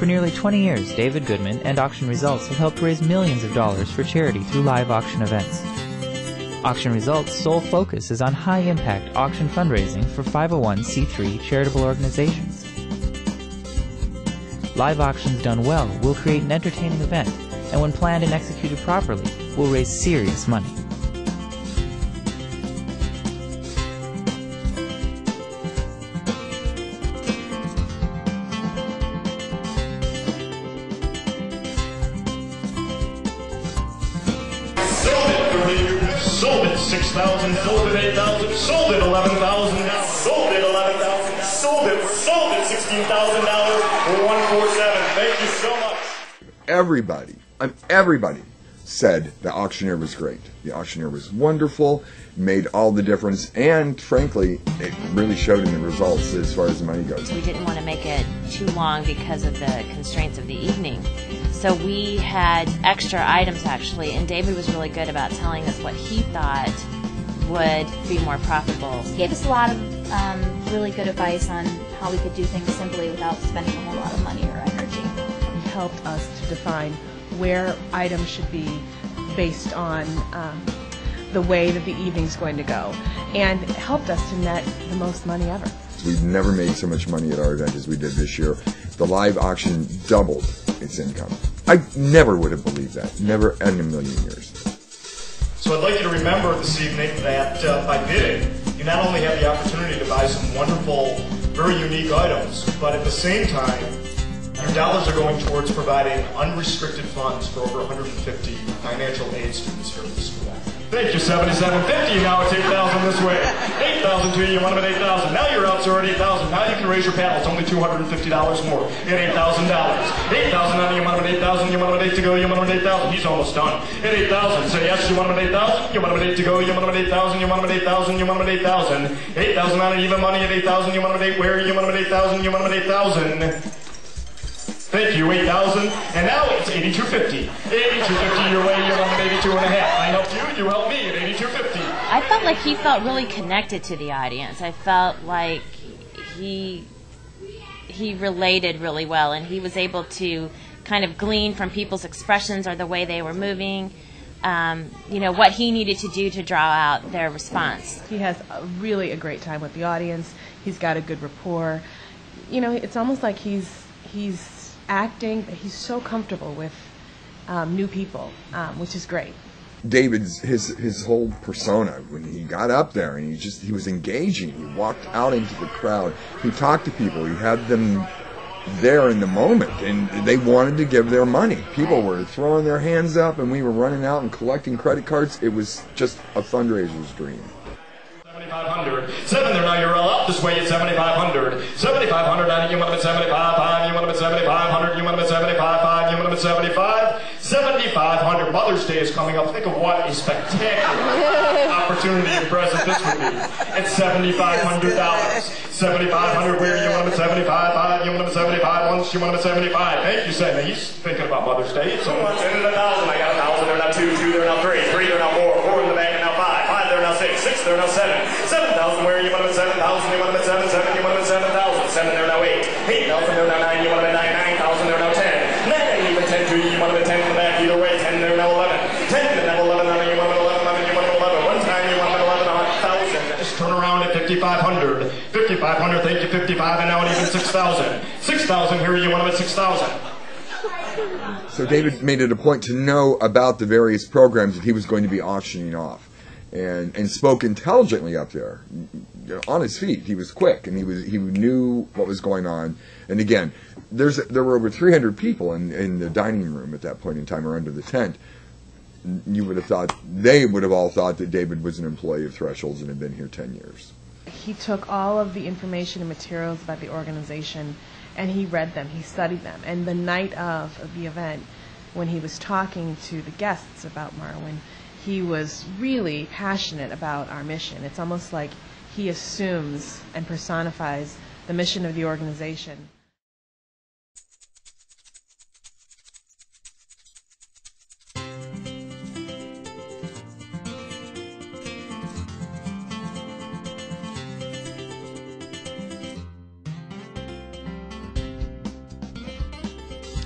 For nearly 20 years, David Goodman and Auction Results have helped raise millions of dollars for charity through live auction events. Auction Results' sole focus is on high-impact auction fundraising for 501c3 charitable organizations. Live auctions done well will create an entertaining event, and when planned and executed properly, will raise serious money. Sold it 6,000, sold it 8,000, sold it 11,000, sold it 11,000, sold it $16,000, 147. Thank you so much. Everybody said the Auctioneer was great. The Auctioneer was wonderful, made all the difference, and frankly, it really showed in the results as far as the money goes. We didn't want to make it too long because of the constraints of the evening. So we had extra items actually, and David was really good about telling us what he thought would be more profitable. He gave us a lot of really good advice on how we could do things simply without spending a whole lot of money or energy. He helped us to define where items should be based on the way that the evening's going to go, and helped us to net the most money ever. We've never made so much money at our event as we did this year. The live auction doubled its income. I never would have believed that. Never in a million years. So I'd like you to remember this evening that by bidding, you not only have the opportunity to buy some wonderful, very unique items, but at the same time, your dollars are going towards providing unrestricted funds for over 150 financial aid students here at the school. Thank you, 7750. Now it's 8,000 this way. 8,000 to you. You want them at 8,000. Now you're out, so at 8,000. Now you can raise your paddle. It's only $250 more at $8,000. 8,000 now. You want them at 8,000. You want them at 8 to go. You want them at 8,000. He's almost done. At 8,000. Say yes. You want them at 8,000. You want them at 8 to go. You want them at 8,000. You want them at 8,000. You want them at 8,000. 8,000 on even money at 8,000. You want them at 8 where? You want them at 8,000. You want them at 8,000. Thank you, 8,000, and now it's 82.50. 82.50 your way, you're on the 82.5. I helped you, you helped me at 82.50. I felt like he felt really connected to the audience. I felt like he related really well, and he was able to kind of glean from people's expressions or the way they were moving, what he needed to do to draw out their response. He has really a great time with the audience. He's got a good rapport. It's almost like he's acting, but he's so comfortable with new people, which is great. David's his whole persona, when he got up there and he was engaging. He walked out into the crowd. He talked to people. He had them there in the moment, and they wanted to give their money. People were throwing their hands up, and we were running out and collecting credit cards. It was just a fundraiser's dream. 7,500. 7 there now, you're all up this way at 7,500. 7,500 now, you want them at 75.5, you want them at 7,500, you want them at 75.5, you want them at 75. 7,500. Mother's Day is coming up. Think of what a spectacular opportunity and present this would be. At $7,500. 7,500 where you want them at 75.5, you want them at 75 once, you want them at 75. Thank you, Sammy. He's thinking about Mother's Day. So much. 1,000, I got 1,000, they're now 2, 2, they're now 3, 3, they're now 4, 4 in the bank, and now 5, 5, they're now 6, 6, they're now 7. 7,000 where you want them at 7,000, you want them at 7, 7, you want them at 7,000. 7, they're now 8. 8,000, they're now 9, you want them at 9, 9,000, they're now 10. 9, even 10 to you, you want them at 10 in the back, either way. 10, they're now 11. 10, they're now 11, you want them at 11, 11, you want them at 11. One time, you want them at 11, 1,000. Just turn around at 5,500. 5,500, thank you, 55, and now at even 6,000. 6,000, here you want them at 6,000. So David made it a point to know about the various programs that he was going to be auctioning off, and spoke intelligently up there, on his feet. He was quick, and he knew what was going on. And again, there were over 300 people in the dining room at that point in time, or under the tent. They would have all thought that David was an employee of Thresholds and had been here 10 years. He took all of the information and materials about the organization, and he read them, he studied them. And the night of the event, when he was talking to the guests about Marwin, he was really passionate about our mission. It's almost like he assumes and personifies the mission of the organization.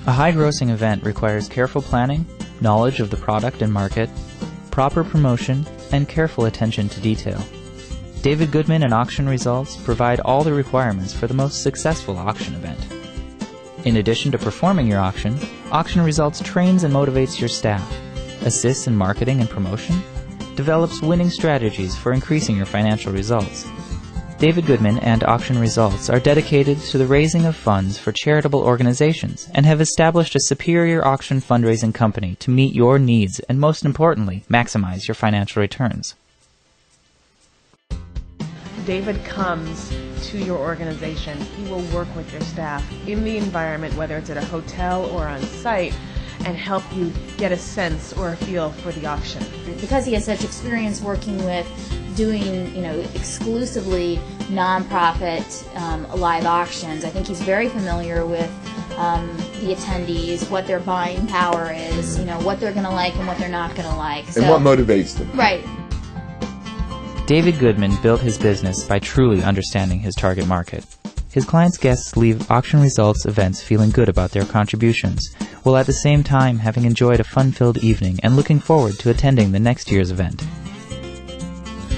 A high-grossing event requires careful planning, knowledge of the product and market, proper promotion, and careful attention to detail. David Goodman and Auction Results provide all the requirements for the most successful auction event. In addition to performing your auction, Auction Results trains and motivates your staff, assists in marketing and promotion, develops winning strategies for increasing your financial results. David Goodman and Auction Results are dedicated to the raising of funds for charitable organizations and have established a superior auction fundraising company to meet your needs and, most importantly, maximize your financial returns. David comes to your organization. He will work with your staff in the environment, whether it's at a hotel or on site, and help you get a sense or a feel for the auction. Because he has such experience working with doing, exclusively nonprofit live auctions, I think he's very familiar with the attendees, what their buying power is, what they're going to like and what they're not going to like. And what motivates them. Right. David Goodman built his business by truly understanding his target market. His clients' guests leave Auction Results events feeling good about their contributions, while at the same time having enjoyed a fun-filled evening and looking forward to attending the next year's event.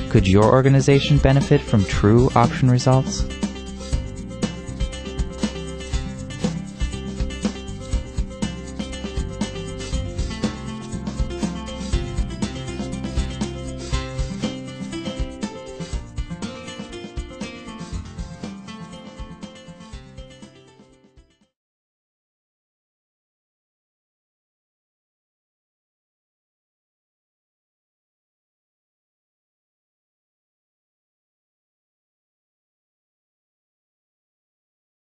Could your organization benefit from true auction results?